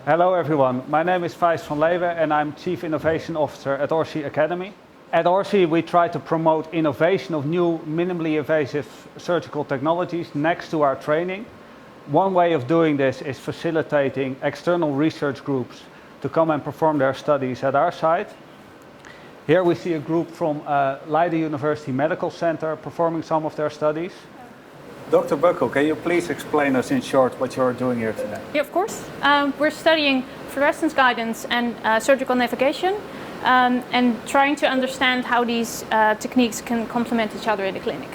Hello everyone, my name is Vijs van Leeuwen and I'm Chief Innovation Officer at ORCI Academy. At ORCI we try to promote innovation of new minimally invasive surgical technologies next to our training. One way of doing this is facilitating external research groups to come and perform their studies at our site. Here we see a group from Leiden University Medical Center performing some of their studies. Dr. Buckle, can you please explain us in short what you're doing here today? Yeah, of course. We're studying fluorescence guidance and surgical navigation and trying to understand how these techniques can complement each other in the clinic.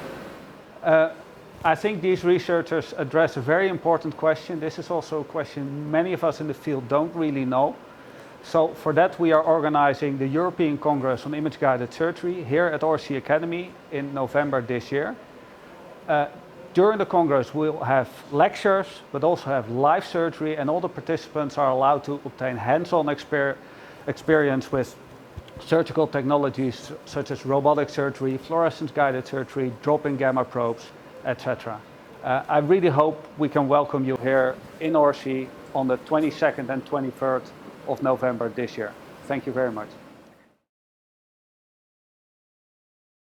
I think these researchers address a very important question. This is also a question many of us in the field don't really know. So for that we are organizing the European Congress on Image-Guided Surgery here at ORCI Academy in November this year. During the Congress we'll have lectures, but also have live surgery, and all the participants are allowed to obtain hands-on experience with surgical technologies such as robotic surgery, fluorescence-guided surgery, drop-in gamma probes, etc. I really hope we can welcome you here in ORCI on the 22nd and 23rd of November this year. Thank you very much.